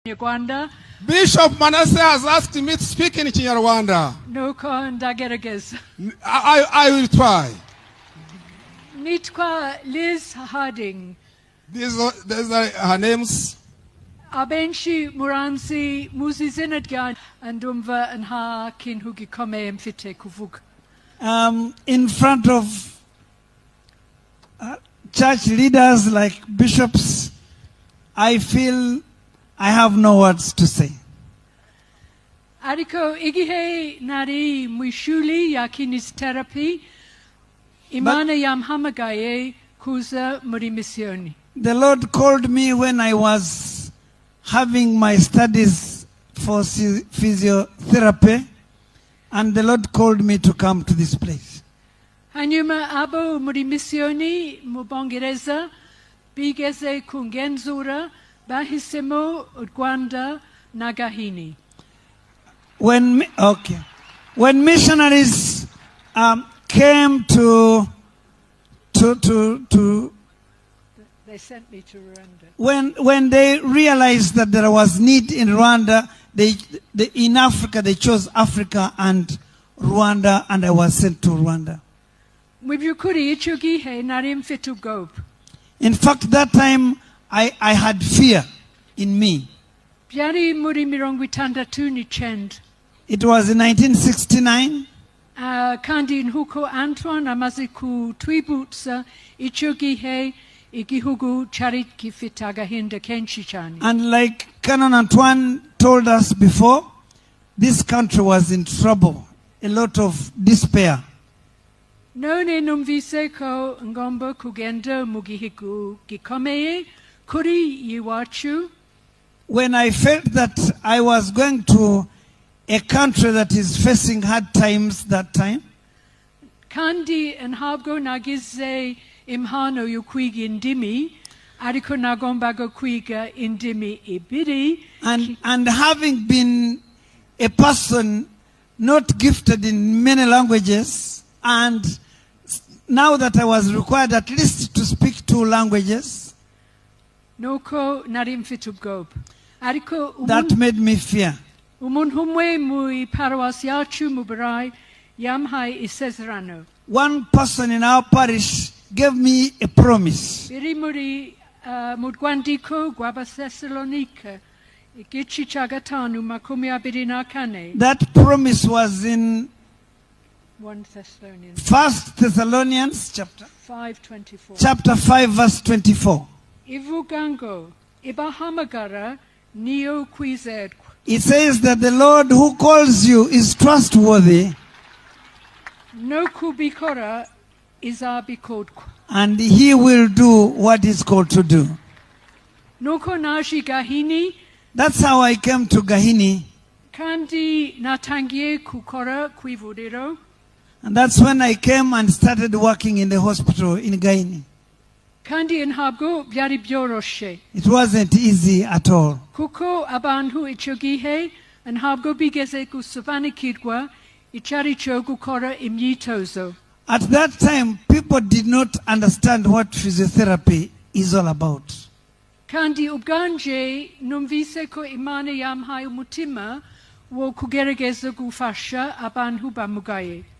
Rwanda. Bishop Manasseh has asked me to speak in Kinyarwanda. I will try. Nitwa Liz Harding. These are her names. Abenshi Muranzi Muzizinadgan and Umva and Ha Kin Hugikome and Fite Kuvuk. In front of church leaders like bishops, I feel I have no words to say. Ariko igihe nari mwishuli yakinis therapy imana yamhamagaye kuza muri misioni. The Lord called me when I was having my studies for physiotherapy, and the Lord called me to come to this place. Hanyuma abo muri misioni mubongereza bigeze kungenzura bahisemo Rwanda nagahini. When missionaries came to they sent me to Rwanda. When they realized that there was need in Rwanda, in Africa they chose Africa and Rwanda, and I was sent to Rwanda. In fact, that time I had fear in me. It was in 1969. Kandi nhuko Antoine amaziku twibutsa ichogihe igihugu chari kifitaga hinda kenchichani. And like Canon Antoine told us before, this country was in trouble, a lot of despair. None numvise ko ngomba kugenda mugihigu gikomeye kuri yiwachu. When I felt that I was going to a country that is facing hard times that time, Kandi and Habgo nagize imhano yukwigi indimi, ariko nagombago kwiga indimi ibiri. And having been a person not gifted in many languages, and now that I was required at least to speak 2 languages, that made me fear. One person in our parish gave me a promise. That promise was in 1 Thessalonians chapter 5:24. Chapter 5 verse 24. It says that the Lord who calls you is trustworthy, and he will do what he's called to do. That's how I came to Gahini. And that's when I came and started working in the hospital in Gahini. It wasn't easy at all. At that time, people did not understand what physiotherapy is all about.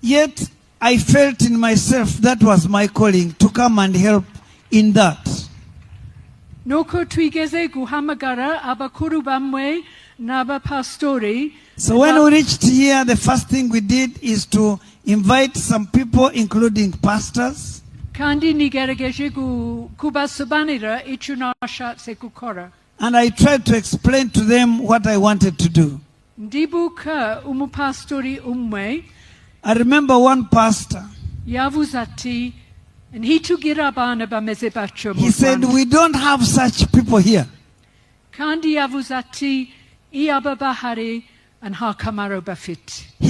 Yet, I felt in myself that was my calling, to come and help in that. So when we reached here, the first thing we did is to invite some people, including pastors. And I tried to explain to them what I wanted to do. I remember one pastor. And he said, we don't have such people here. He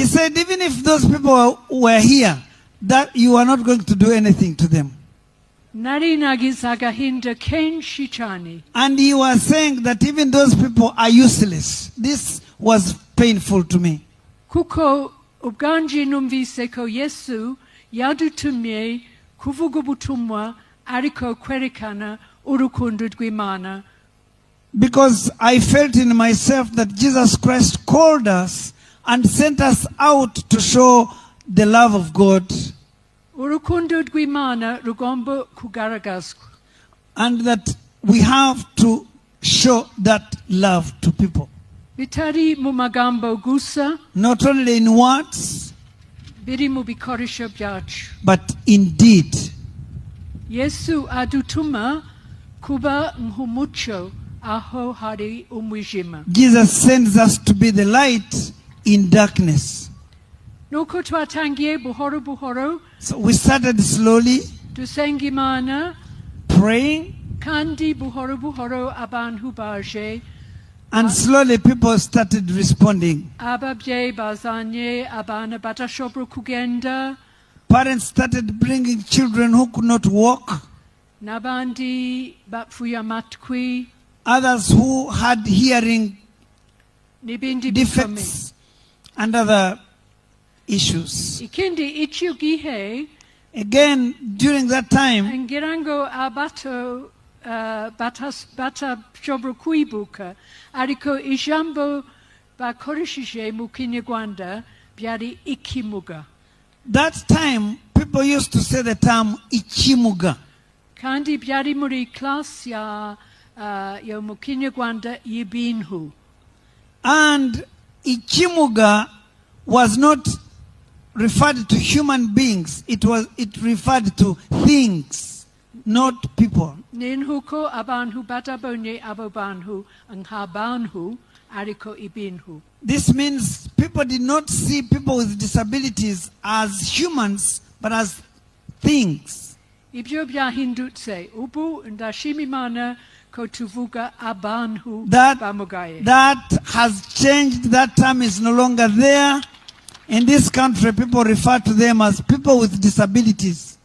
said, even if those people were here, that you are not going to do anything to them. And he was saying that even those people are useless. This was painful to me. Kuvuga ubutumwa ariko kwerekana urukundo rw'Imana Because I felt in myself that Jesus Christ called us and sent us out to show the love of God. Urukundo rw'Imana rugomba kugaragazwa. And that we have to show that love to people. Bitari mu magambo gusa, Not only in words, biri mu bikoresho byacu. but in deed. Yesu adutuma kuba nk'umucyo aho hari umwijima. Jesus sends us to be the light in darkness. Nuko twatangiye buhoro buhoro, So we started slowly dusenga Imana, praying, kandi buhoro buhoro abantu baje, and slowly people started responding. ababyeyi bazanye abana batashobora kugenda, Parents started bringing children who could not walk, n'abandi bapfuye amatwi, others who had hearing n'ibindi bikomeye. defects, and other issues. Ikindi icyo gihe, Again, during that time, ngira ngo abato batashobora kwibuka, ariko ijambo bakoresheje mu Kinyarwanda byari ikimuga. that time, people used to say the term ichimuga. Kandi byari muri class ya mu Kinyarwanda y'ibintu. And ichimuga was not referred to human beings. It referred to things, not people. Ninhuko abantu batabonye abo bantu ngabantu ariko ibintu. This means people did not see people with disabilities as humans, but as things. Ibyo byahindutse ubu ndashimimana ko tuvuga abantu That bamugaye. has changed. That term is no longer there. In this country, people refer to them as people with disabilities,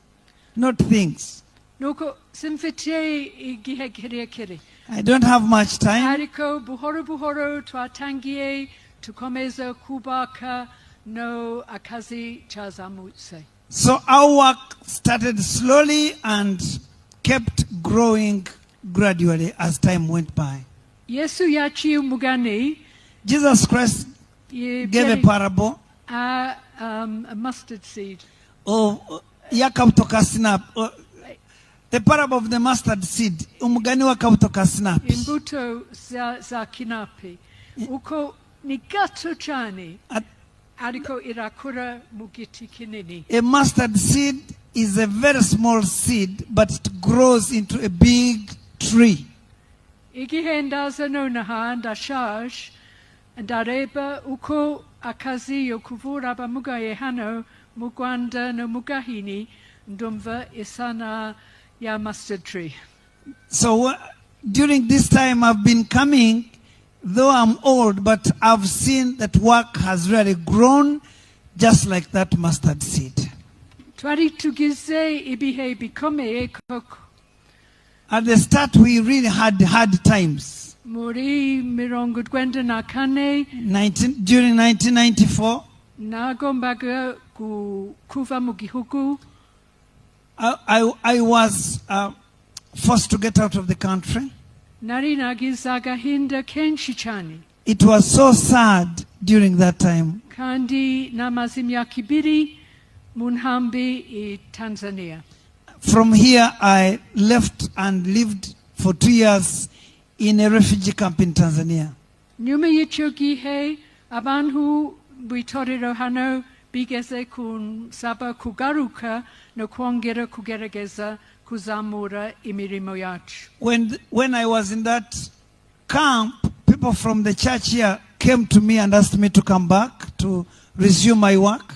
not things. Nuko simfite igihe kirekire. I don't have much time. Ariko buhoro buhoro twatangiye tukomeza kubaka no akazi chazamutse. So our work started slowly and kept growing gradually as time went by. Yesu yachi umugani Jesus Christ gave a parable a mustard seed. of yakabutoka sinapi. The parable of the mustard seed. Umugani wa kabutoka sinapi. Imbuto za kinapi. Uko ni gato chani. Ariko irakura mugiti kinini. A mustard seed is a very small seed, but it grows into a big tree. Igihe ndaza nonaha ndashaje ndareba uko akazi yo kuvura abamugaye hano mu Rwanda no mu Gahini ndumva isana ya mustard tree. So during this time I've been coming, though I'm old, but I've seen that work has really grown just like that mustard seed. Twari tugize ibihe bikomeye koko. At the start we really had hard times. Muri mirongo twenda na kane During 1994, nagombaga kuva mu gihugu. I was forced to get out of the country. Nari nagize agahinda kenshi cyane. It was so sad during that time. Kandi namaze imyaka ibiri mu nkambi I Tanzania. From here, I left and lived for 2 years in a refugee camp in Tanzania. Nyuma y'icyo gihe abantu b'Itorero hano bigeze kunsaba kugaruka no kwongera kugerageza kuzamura imirimo yacu. When I was in that camp, people from the church here came to me and asked me to come back to resume my work.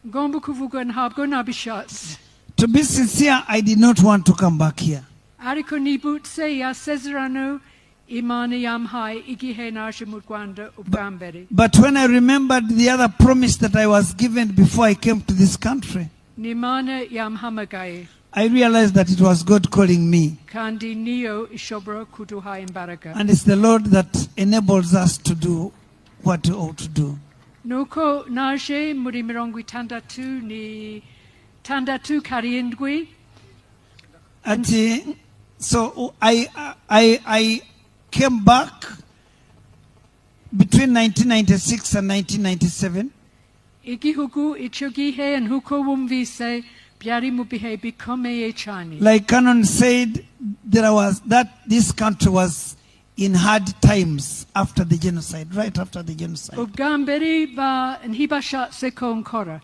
Ngomba kuvuga ntabwo nabishatse. To be sincere, I did not want to come back here. Ariko nibutse yasezerano Imana yampaye igihe naje mu Rwanda ubwa mbere. But when I remembered the other promise that I was given before I came to this country, N'Imana yampamagaye. I realized that it was God calling me. Kandi niyo ishobora kuduha imbaraga. And it's the Lord that enables us to do what we ought to do. Nuko naje muri mirongo itandatu ni tandatu karindwi. So I came back between 1996 and 1997. Igihugu icho gihe and huko wumvise byari mu bihe bikomeye cyane. Like Canon said, this country was in hard times after the genocide, right after the genocide. Ubgamberi ba nhibashatse konkora.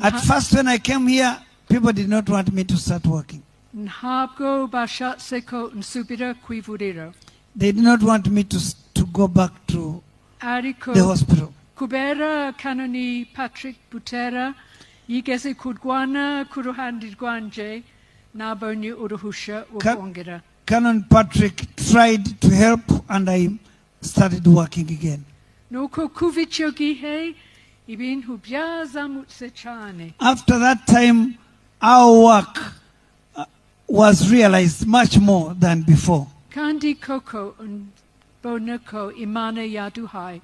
At first when I came here, people did not want me to start working. Nhabgo bashatse ko nsubira kwivuriro. They did not want me to go back to Ariko the hospital. Kubera Kanoni Patrick Butera yigeze kudwana kuruhandirwanje nabonye uruhusha ukongera. Canon Patrick tried to help and I started working again. Nuko kuvicho gihe ibintu byazamutse cyane. After that time, our work was realized much more than before. Kandi koko bonako imana yaduhai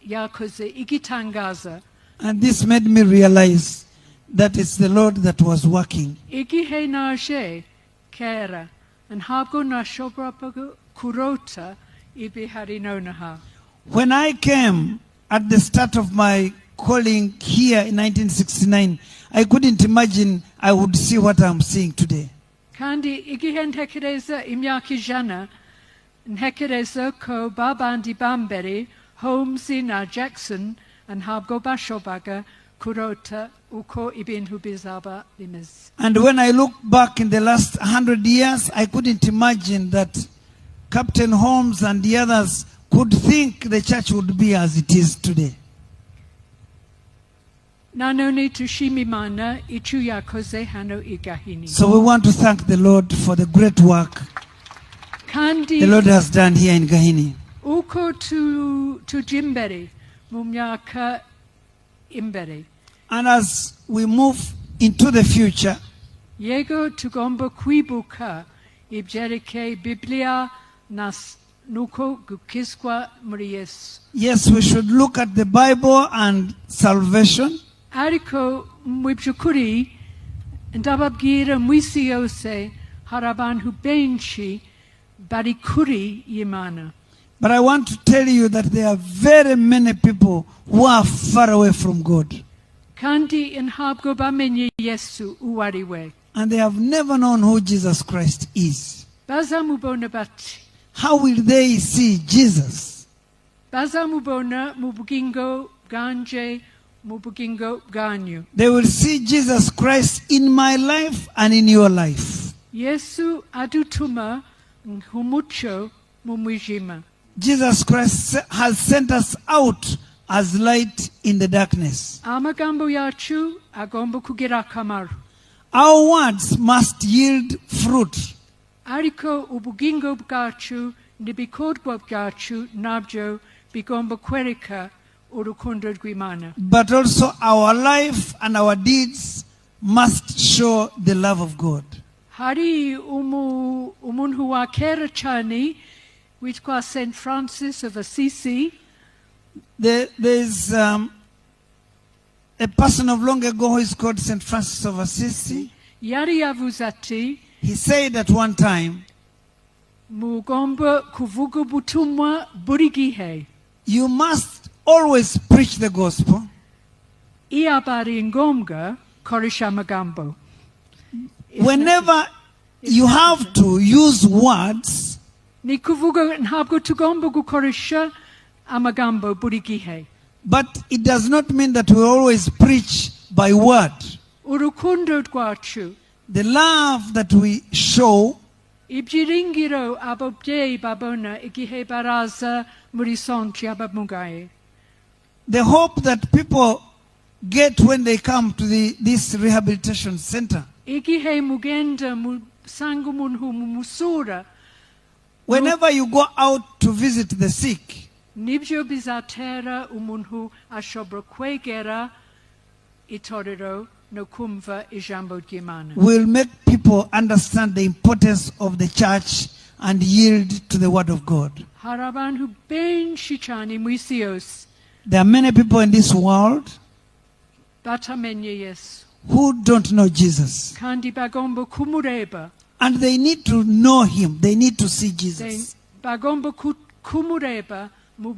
yakoze igitangaza. And this made me realize that it's the Lord that was working. Igihe naje kera and habgo na shobrapago kurota ibihari nonaha. When I came at the start of my calling here in 1969, I couldn't imagine I would see what I'm seeing today. Kandi igihe ntekereza imyaka ijana ntekereza ko babandi bambere Holmesy na Jackson and habgo bashobaga kurota uko ibintu bizaba bimeze. And when I look back in the last 100 years, I couldn't imagine that Captain Holmes and the others could think the church would be as it is today. Nanone tushimimana ichu yakoze hano igahini. So we want to thank the Lord for the great work Kandi the Lord has done here in Gahini. uko tu jimbere mumyaka imbere. And as we move into the future, Yego tugomba kwibuka ibjereke Biblia nas nuko gukizwa muri Yesu. yes, we should look at the Bible and salvation. Ariko mwibjukuri ndababwira mwisi yose harabantu benshi barikuri yimana. But I want to tell you that there are very many people who are far away from God. Kandi inhabgo bamenye Yesu uwariwe. And they have never known who Jesus Christ is. Bazamubona bati. How will they see Jesus? Bazamubona mubugingo ganje mubugingo ganyu. They will see Jesus Christ in my life and in your life. Yesu adutuma nhumucho mumwijima. Jesus Christ has sent us out as light in the darkness. Amagambo yachu agomba kugira kamaru. Our words must yield fruit. Ariko ubugingo bwacu nibikorwa bwacu nabyo bigomba kwereka urukundo rw'Imana. But also our life and our deeds must show the love of God. Hari umuntu wa kera cyane witwa St. Francis of Assisi. There's a person of long ago who is called St. Francis of Assisi. Yari yavuze ati He said at one time, mugomba kuvuga ubutumwa buri gihe. you must always preach the gospel. Iyabari ngombwa koresha amagambo. Whenever you have to use words, Ni kuvuga ntabwo tugomba gukoresha amagambo buri gihe. but it does not mean that we always preach by word. Urukundo rwacu, The love that we show ibyiringiro ababyeyi babona igihe baraza muri sonci abamugaye. the hope that people get when they come to this rehabilitation center. Igihe mugenda musanga umuntu mumusura, Whenever you go out to visit the sick, nibyo bizatera umuntu ashobora kwegera itorero no kumva ijambo ry'Imana. will make people understand the importance of the church and yield to the word of God. Hari abantu benshi cyane mu isi yose There are many people in this world batamenye Yesu who don't know Jesus. kandi bagomba kumureba. And they need to know him. They need to see Jesus. bagomba kumureba mu